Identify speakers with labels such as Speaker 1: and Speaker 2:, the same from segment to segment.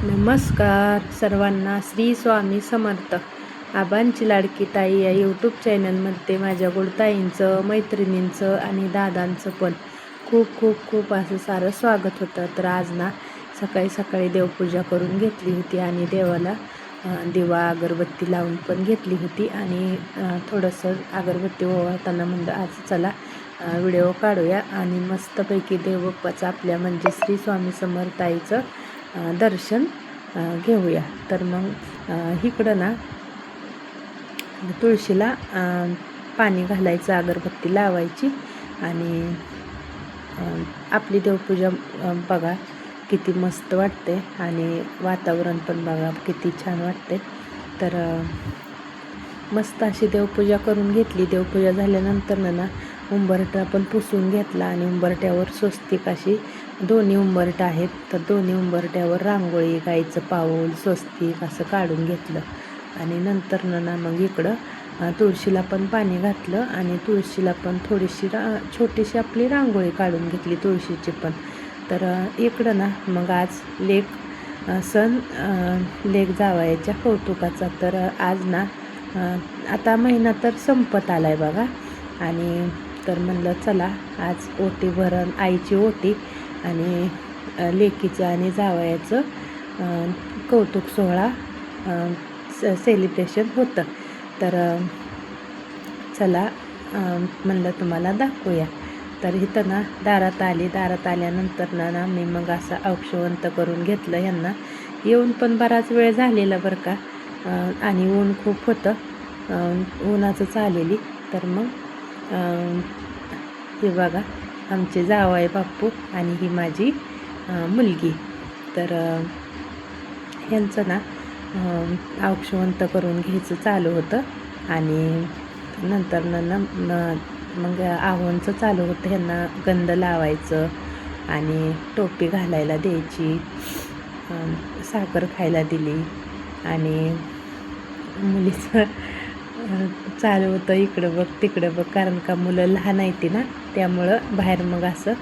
Speaker 1: नमस्कार सर्वांना, श्री स्वामी समर्थ. आबांची लाडकी ताई या यूट्यूब चॅनलमध्ये माझ्या गुडताईंचं, मैत्रिणींचं आणि दादांचं पण खूप खूप खूप असं सारं स्वागत होतं. तर आज ना सकाळी सकाळी देवपूजा करून घेतली होती आणि देवाला दिवा अगरबत्ती लावून पण घेतली होती आणि थोडंसं अगरबत्ती ओवाळताना म्हणलं आज चला व्हिडिओ काढूया आणि मस्तपैकी देवबाप्पाचं आपल्या म्हणजे श्री स्वामी समर्थाईचं दर्शन घेऊया. तर मग इकडं ना तुळशीला पाणी घालायचं, अगरबत्ती लावायची आणि आपली देवपूजा बघा किती मस्त वाटते आणि वातावरण पण बघा किती छान वाटते. तर मस्त अशी देवपूजा करून घेतली. देवपूजा झाल्यानंतर ना उंबरठा पण पुसून घेतला आणि उंबरठ्यावर स्वस्तिक अशी दोन्ही उंबरठा आहेत, तर दोन्ही उंबरठ्यावर रांगोळी, गाईचं पाऊल, स्वस्तिक असं काढून घेतलं आणि नंतर ना मग इकडं तुळशीला पण पाणी घातलं आणि तुळशीला पण थोडीशी छोटीशी आपली रांगोळी काढून घेतली तुळशीची पण. तर इकडं ना मग आज सण लेक जावयाच्या कौतुकाचा. तर आज ना आता महिना तर संपत आला आहे बघा आणि तर म्हणलं चला आज ओटी भरण, आईची ओटी आणि लेकीचं आणि जावयाचं कौतुक सोहळा सेलिब्रेशन होतं. तर चला म्हणलं तुम्हाला दाखवूया. तर इथं ना दारात आल्यानंतर ना मी मग असं औक्षवंत करून घेतलं यांना. येऊन पण बराच वेळ झालेला बरं का आणि ऊन खूप होतं, उन्हाचं आलेली. तर मग हे बघा आमचे जावई बापू आणि ही माझी मुलगी. तर ह्यांचं ना औक्षवंत करून घ्यायचं चालू होतं आणि नंतर मग आव्हानचं चालू होतं. ह्यांना गंध लावायचं आणि टोपी घालायला द्यायची, साखर खायला दिली आणि मुलीचं चालू होतं इकडं बघ तिकडं बघ, कारण का मुलं लहान आहे ती ना, त्यामुळं बाहेर मग असं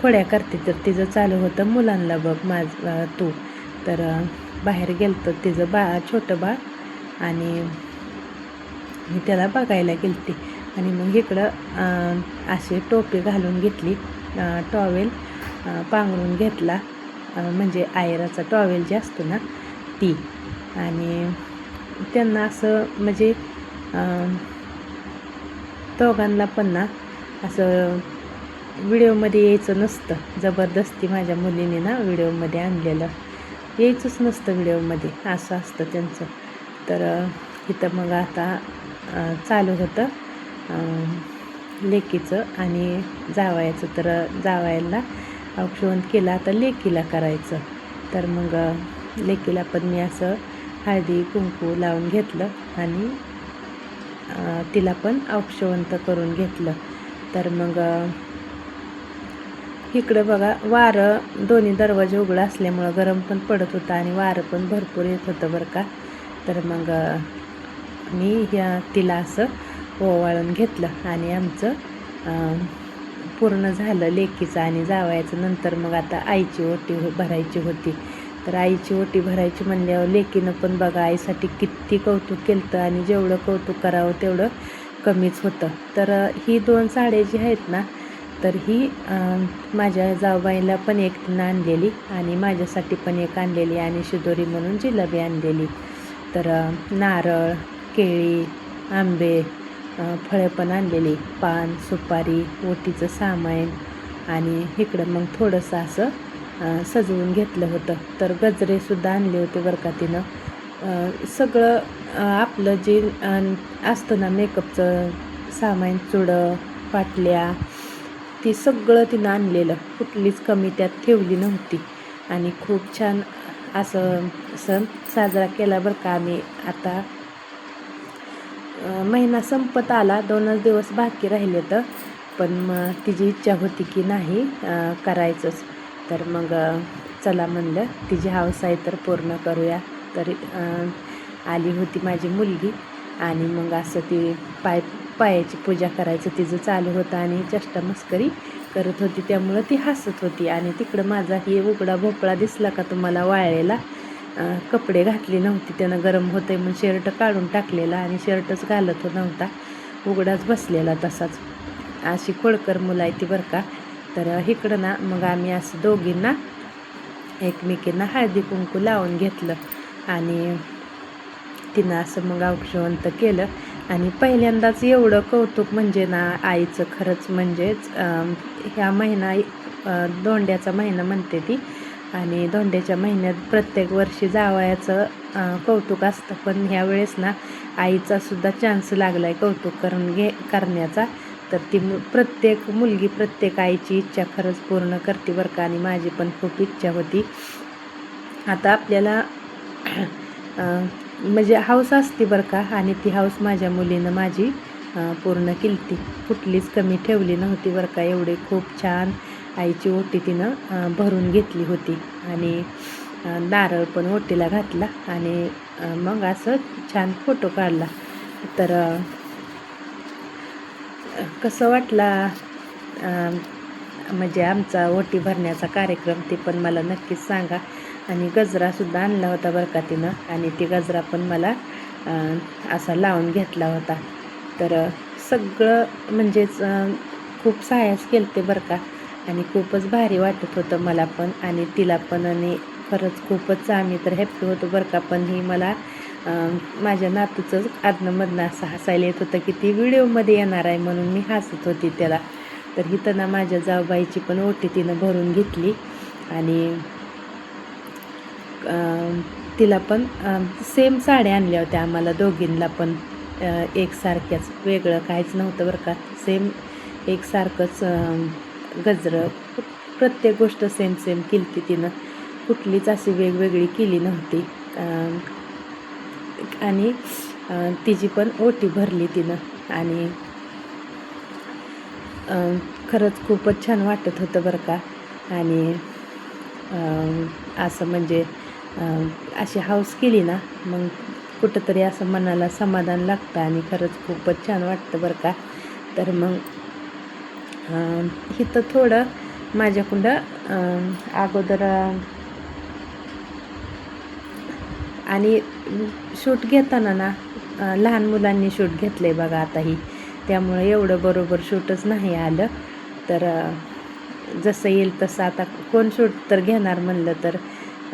Speaker 1: खोड्या करते. तर तिचं चालू होतं मुलांना बघ तू. तर बाहेर गेलतं तिचं छोटं बाळ आणि मी त्याला बघायला गेलते आणि मग इकडं अशी टोपी घालून घेतली, टॉवेल पांघरून घेतला, म्हणजे आयराचा टॉवेल जे असतो ना ती. आणि त्यांना असं म्हणजे दोघांना पण ना असं व्हिडिओमध्ये यायचं नसतं, जबरदस्ती माझ्या मुलीने ना व्हिडिओमध्ये आणलेलं, यायचंच नसतं व्हिडिओमध्ये, असं असतं त्यांचं. तर इथं मग आता चालू होतं लेकीचं आणि जावयाचं. तर जावयाला औक्षवंत केलं, आता लेकीला करायचं. तर मग लेकीला पण मी असं हळदी कुंकू लावून घेतलं आणि तिला पण औक्षवंत करून घेतलं. तर मग इकडं बघा वारं, दोन्ही दरवाजे उघडं असल्यामुळं गरम पण पडत होतं आणि वारं पण भरपूर येत होतं बरं का. तर मग मी तिला असं ओवाळून घेतलं आणि आमचं पूर्ण झालं लेकीचं आणि जावयाचं. नंतर मग आता आईची ओटी भरायची होती. तर आईची ओटी भरायची म्हणल्यावर लेकीनं पण बघा आईसाठी किती कौतुक केलं आणि जेवढं कौतुक करावं तेवढं कमीच होतं. तर ही 2 साड्या जी आहेत ना, तर ही माझ्या जावबाईला पण एक तिनं आणलेली आणि माझ्यासाठी पण एक आणलेली आणि शिदोरी म्हणून जिलेबी आणलेली. तर नारळ, केळी, आंबे, फळे पण आणलेली, पान, सुपारी, ओटीचं सामान आणि इकडं मग थोडंसं असं सजवून घेतलं होतं. तर गजरेसुद्धा आणले होते बरं का तिनं. सगळं आपलं जे असतं ना मेकअपचं सामान, चुडं, पाटल्या, ती सगळं तिनं आणलेलं, कुठलीच कमी त्यात ठेवली नव्हती आणि खूप छान असं सण साजरा केला बरं का आम्ही. आता महिना संपत आला, 2च दिवस बाकी राहिले, तर पण मग तिची इच्छा होती की नाही करायचंच. तर मग चला म्हणलं तिची हौस आहे तर पूर्ण करूया. तर आली होती माझी मुलगी आणि मग असं ती पायाची पूजा करायचं तिचं चालू होतं आणि चेष्टा मस्करी करत होती, त्यामुळं ती हसत होती. आणि तिकडं माझा ही उघडा भोपळा दिसला का तुम्हाला वाळलेला, कपडे घातली नव्हती, त्यानं गरम होते म्हणून शर्ट काढून टाकलेला आणि शर्टच घालत नव्हता, उघडाच बसलेला तसाच. अशी खोडकर मुलं आहे ती बरं का. तर इकडं ना मग आम्ही असं दोघींना एकमेकींना हळदी कुंकू लावून घेतलं आणि तिनं असं मग औक्षवंत केलं. आणि पहिल्यांदाच एवढं कौतुक म्हणजे ना आईचं, खरंच म्हणजेच ह्या महिना धोंड्याचा महिना म्हणते ती, आणि धोंड्याच्या महिन्यात प्रत्येक वर्षी जावयाचं कौतुक असतं, पण ह्या वेळेस ना आईचा सुद्धा चान्स लागला आहे कौतुक करण्याचा. तर ती प्रत्येक मुलगी प्रत्येक आईची इच्छा खरंच पूर्ण करते बरं का. आणि माझी पण खूप इच्छा होती. आता आपल्याला म्हणजे हौस असते बरं का, आणि ती हौस माझ्या मुलीनं माझी पूर्ण केली ती, कुठलीच कमी ठेवली नव्हती बरं का. एवढे खूप छान आईची ओटी तिनं भरून घेतली होती. आणि नारळ पण ओटीला घातला आणि मग असं छान फोटो काढला. तर कसं वाटला म्हणजे आमचा ओटी भरण्याचा कार्यक्रम, ते पण मला नक्कीच सांगा. आणि गजरासुद्धा आणला होता बरं का तिनं, आणि ती गजरा पण मला असा लावून घेतला होता. तर सगळं म्हणजेच खूप सायास केलं ते बरं का. आणि खूपच भारी वाटत होतं मला पण आणि तिला पण. आणि खरंच खूपच आम्ही तर हॅप्पी होतो बरं का. पण ही मला माझ्या नातूचंच आदनंमधनं असं हसायला येत होतं की ती व्हिडिओमध्ये येणार आहे म्हणून मी हसत होती त्याला. तर इथं ना माझ्या जाऊबाईची पण ओटी तिनं भरून घेतली आणि तिला पण सेम साड्या आणल्या होत्या आम्हाला दोघींना पण, एकसारख्याच, वेगळं काहीच नव्हतं बरं का. सेम एकसारखंच गजरं, प्रत्येक गोष्ट सेम सेम केली ती तिनं, कुठलीच अशी वेगवेगळी केली नव्हती. आणि तिची पण ओटी भरली तिनं. आणि खरंच खूपच छान वाटत होतं बरं का. आणि असं म्हणजे अशी हौस केली ना मग कुठंतरी असं मनाला समाधान लागतं आणि खरंच खूपच छान वाटतं बरं का. तर मग इथं थोडं माझ्याकडं अगोदर आणि शूट घेताना ना लहान मुलांनी शूट घेतलं आहे बघा आताही, त्यामुळं एवढं बरोबर शूटच नाही आलं. तर जसं येईल तसं आता कोण शूट तर घेणार म्हणलं, तर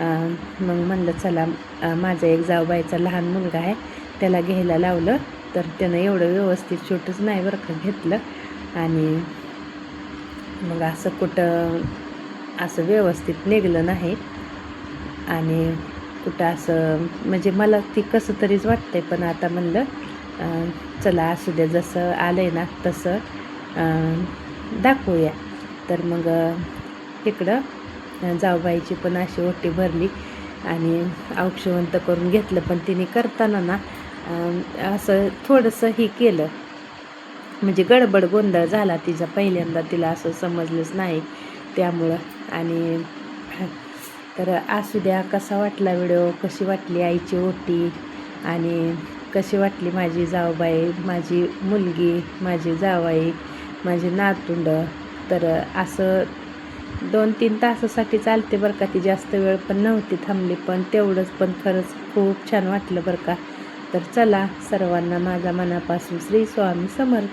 Speaker 1: मग म्हणलं चला माझा एक जाऊबाईचा लहान मुलगा आहे त्याला घ्यायला लावलं. तर त्यानं एवढं व्यवस्थित शूटच नाही बरं का घेतलं. आणि मग असं कुठं असं व्यवस्थित निघलं नाही. आणि कुठं असं म्हणजे मला ती कसं तरीच वाटतंय, पण आता म्हणलं चला असू द्या, जसं आलं आहे ना तसं दाखवूया. तर मग इकडं जाऊबाईची पण अशी ओटी भरली आणि औक्षवंत करून घेतलं. पण तिने करताना ना असं थोडंसं ही केलं, म्हणजे गडबड गोंधळ झाला तिचा, पहिल्यांदा तिला असं समजलंच नाही त्यामुळं. आणि तर असू द्या, कसा वाटला व्हिडिओ, कशी वाटली आईची ओटी आणि कशी वाटली माझी जाऊबाई, माझी मुलगी, माझी जावाई, माझी नातुंड. तर असं 2-3 तासासाठी चालते बरं का, ती जास्त वेळ पण नव्हती थांबली, पण तेवढंच पण खरंच खूप छान वाटलं बरं का. तर चला सर्वांना माझा मनापासून श्री स्वामी समर्थ.